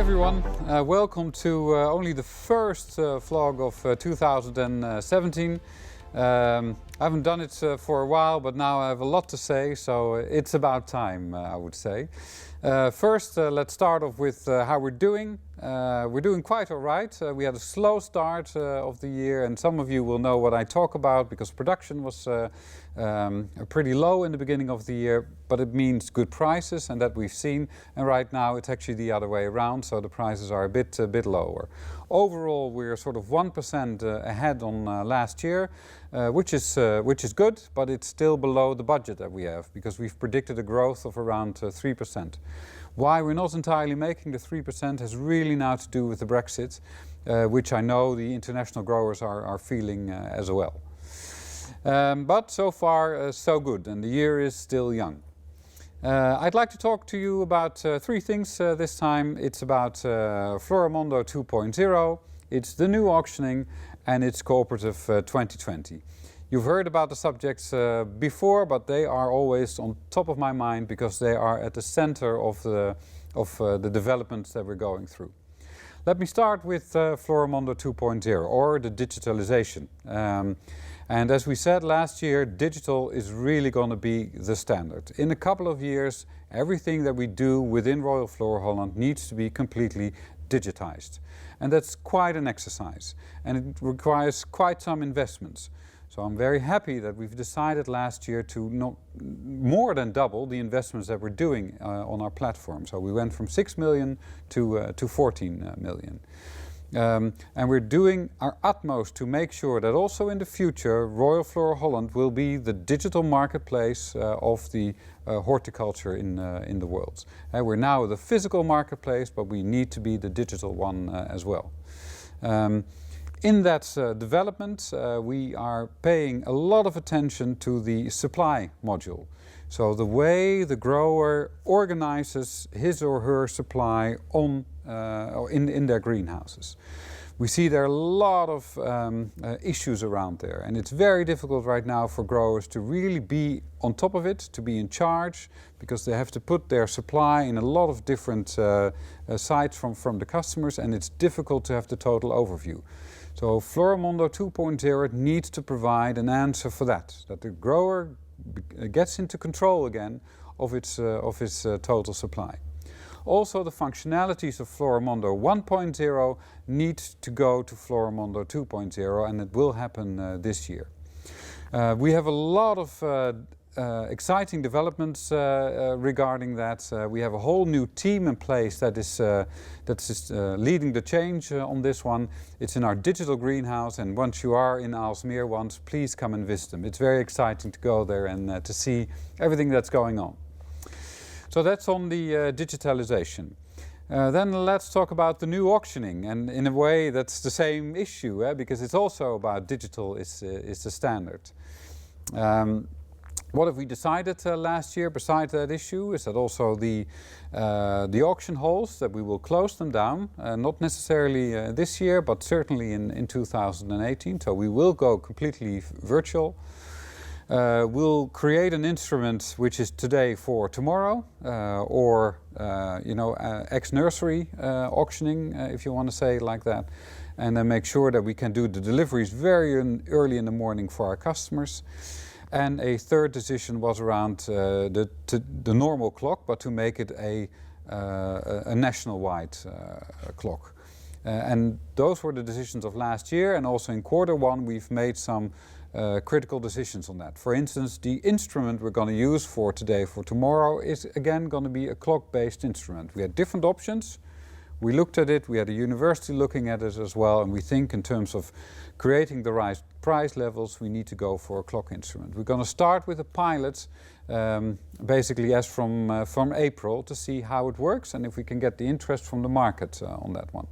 everyone, welcome to only the first vlog of 2017. I haven't done it for a while, but now I have a lot to say, so it's about time, I would say. First, let's start off with how we're doing. We're doing quite all right. We had a slow start of the year, and some of you will know what I talk about because production was pretty low in the beginning of the year, but it means good prices, and that we've seen. And right now it's actually the other way around, so the prices are a bit lower. Overall, we're sort of 1% ahead on last year, which is good, but it's still below the budget that we have because we've predicted a growth of around 3%. Why we're not entirely making the 3% has really now to do with the Brexit, which I know the international growers are feeling as well. But so far, so good, and the year is still young. I'd like to talk to you about three things this time. It's about FloraMondo 2.0, it's the new auctioning, and it's Cooperative 2020. You've heard about the subjects before, but they are always on top of my mind because they are at the center of the developments that we're going through. Let me start with FloraMondo 2.0, or the digitalization. And as we said last year, digital is really going to be the standard. In a couple of years, everything that we do within Royal FloraHolland needs to be completely digitized. And that's quite an exercise, and it requires quite some investments. So I'm very happy that we've decided last year to not more than double the investments that we're doing on our platform. So we went from 6 million to 14 million. And we're doing our utmost to make sure that also in the future Royal FloraHolland will be the digital marketplace of the horticulture in the world. We're now the physical marketplace, but we need to be the digital one as well. In that development, we are paying a lot of attention to the supply module. So the way the grower organizes his or her supply on, in their greenhouses. We see there are a lot of issues around there, and it's very difficult right now for growers to really be on top of it, to be in charge, because they have to put their supply in a lot of different sites from the customers, and it's difficult to have the total overview. So FloraMondo 2.0 needs to provide an answer for that the grower gets into control again of his total supply. Also, the functionalities of FloraMondo 1.0 need to go to FloraMondo 2.0, and it will happen this year. We have a lot of exciting developments regarding that. We have a whole new team in place that is leading the change on this one. It's in our digital greenhouse, and once you are in Aalsmeer once, please come and visit them. It's very exciting to go there and to see everything that's going on. So that's on the digitalization. Then let's talk about the new auctioning, and in a way that's the same issue, because it's also about digital is the standard. What have we decided last year besides that issue is that also the auction halls, that we will close them down, not necessarily this year, but certainly in 2018. So we will go completely virtual. We'll create an instrument which is today for tomorrow, or ex-nursery auctioning, if you want to say it like that, and then make sure that we can do the deliveries very early in the morning for our customers. And a third decision was around the normal clock, but to make it a national-wide clock. And those were the decisions of last year, and also in Q1 we've made some critical decisions on that. For instance, the instrument we're going to use for today, for tomorrow, is again going to be a clock-based instrument. We had different options. We looked at it, we had a university looking at it as well, and we think in terms of creating the right price levels, we need to go for a clock instrument. We're going to start with a pilot, basically as from April, to see how it works and if we can get the interest from the market on that one.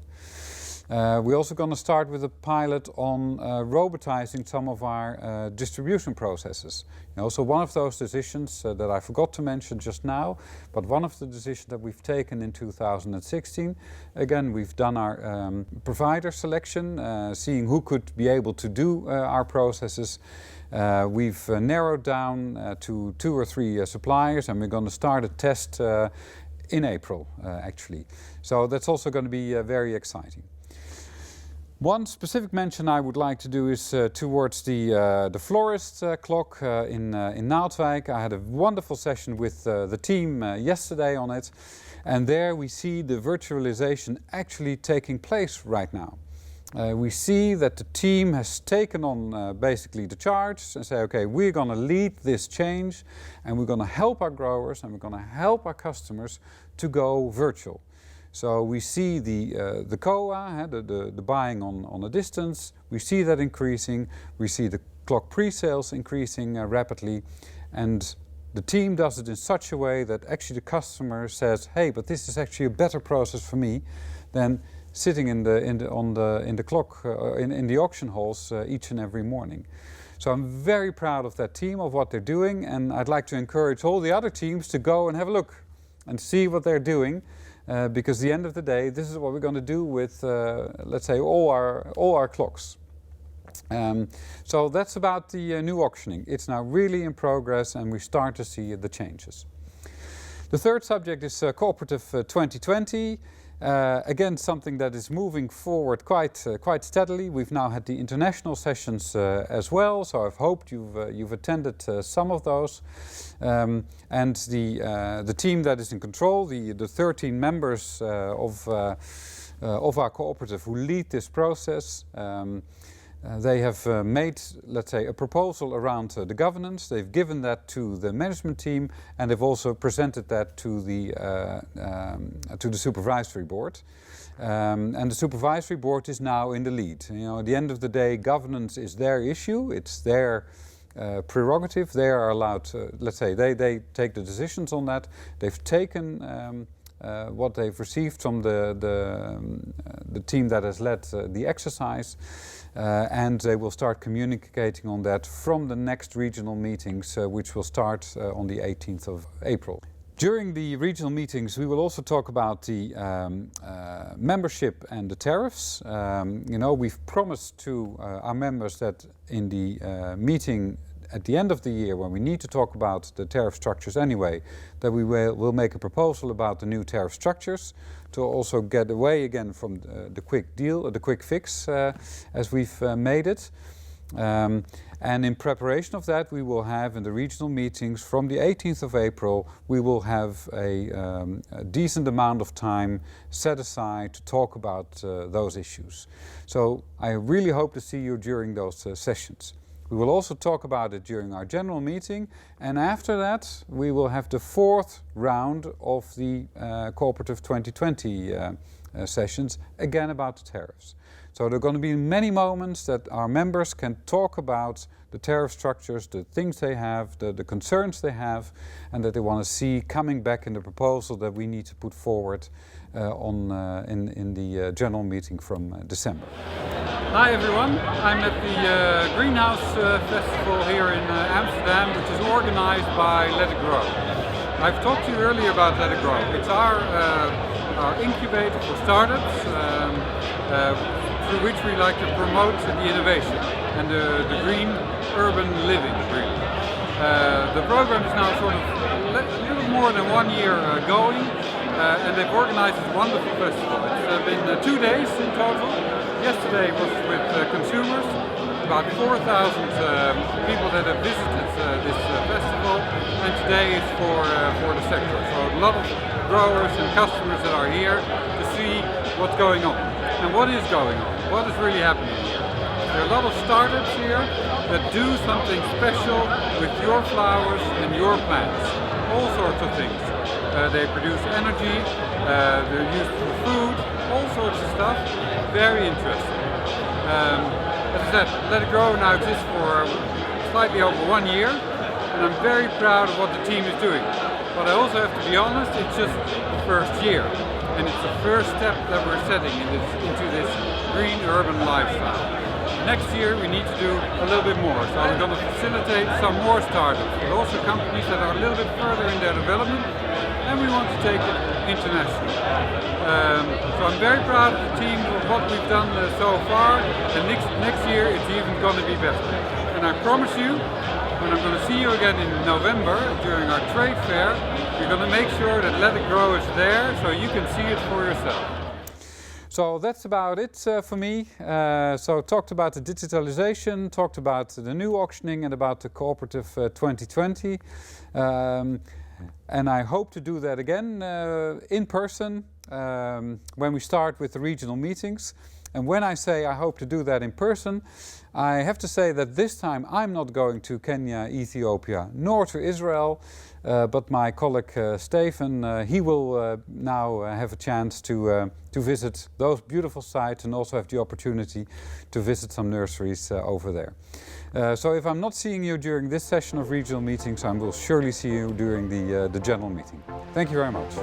We're also going to start with a pilot on robotizing some of our distribution processes. So one of those decisions that I forgot to mention just now, but one of the decisions that we've taken in 2016, again we've done our provider selection, seeing who could be able to do our processes. We've narrowed down to 2 or 3 suppliers, and we're going to start a test in April, actually. So that's also going to be very exciting. One specific mention I would like to do is towards the florist clock in Naaldwijk. I had a wonderful session with the team yesterday on it, and there we see the virtualization actually taking place right now. We see that the team has taken on basically the charge and say, okay, we're going to lead this change, and we're going to help our growers and we're going to help our customers to go virtual. So we see the COA, the buying on a distance, we see that increasing, we see the clock pre-sales increasing rapidly, and the team does it in such a way that actually the customer says, hey, but this is actually a better process for me than sitting in the auction halls each and every morning. So I'm very proud of that team, of what they're doing, and I'd like to encourage all the other teams to go and have a look and see what they're doing. Because at the end of the day, this is what we're going to do with, let's say, all our clocks. So that's about the new auctioning. It's now really in progress, and we start to see the changes. The third subject is Cooperative 2020. Again, something that is moving forward quite steadily. We've now had the international sessions as well, so I've hoped you've attended some of those. And the team that is in control, the 13 members of our cooperative who lead this process, they have made, let's say, a proposal around the governance. They've given that to the management team, and they've also presented that to the supervisory board. And the supervisory board is now in the lead. You know, at the end of the day, governance is their issue. It's their prerogative. They are allowed to, let's say, they take the decisions on that. They've taken what they've received from the team that has led the exercise. And they will start communicating on that from the next regional meetings, which will start on the 18th of April. During the regional meetings, we will also talk about the membership and the tariffs. You know, we've promised to our members that in the meeting at the end of the year, when we need to talk about the tariff structures anyway, that we will make a proposal about the new tariff structures to also get away again from the quick deal, the quick fix, as we've made it. And in preparation of that, we will have in the regional meetings from the 18th of April, we will have a decent amount of time set aside to talk about those issues. So I really hope to see you during those sessions. We will also talk about it during our general meeting, and after that we will have the fourth round of the Cooperative 2020 sessions, again about the tariffs. So there are going to be many moments that our members can talk about the tariff structures, the things they have, the concerns they have, and that they want to see coming back in the proposal that we need to put forward in the general meeting from December. Hi everyone, I'm at the Greenhouse Festival here in Amsterdam, which is organized by Let It Grow. I've talked to you earlier about Let It Grow. It's our incubator for startups through which we like to promote the innovation and the green urban living, really. The program is now sort of a little more than 1 year going, and they've organized this wonderful festival. It's been 2 days in total. Yesterday was with consumers, about 4,000 people that have visited this festival, and today is for the sector. So a lot of growers and customers that are here to see what's going on. And what is going on? What is really happening here? There are a lot of startups here that do something special with your flowers and your plants. All sorts of things. They produce energy, they're used for food, all sorts of stuff. Very interesting. As I said, Let It Grow now exists for slightly over 1 year, and I'm very proud of what the team is doing. But I also have to be honest, it's just the first year, and it's the first step that we're setting into this green urban lifestyle. Next year we need to do a little bit more, so we're going to facilitate some more startups, but also companies that are a little bit further in their development, and we want to take it international. So I'm very proud of the team of what we've done so far, and next year it's even going to be better. And I promise you, when I'm going to see you again in November during our trade fair, We're going to make sure that Let It Grow is there so you can see it for yourself. So that's about it for me. So talked about the digitalization, talked about the new auctioning and about the Cooperative 2020. And I hope to do that again in person when we start with the regional meetings. And when I say I hope to do that in person, I have to say that this time I'm not going to Kenya, Ethiopia, nor to Israel, but my colleague Stefan, he will now have a chance to visit those beautiful sites and also have the opportunity to visit some nurseries over there. So if I'm not seeing you during this session of regional meetings, I will surely see you during the general meeting. Thank you very much.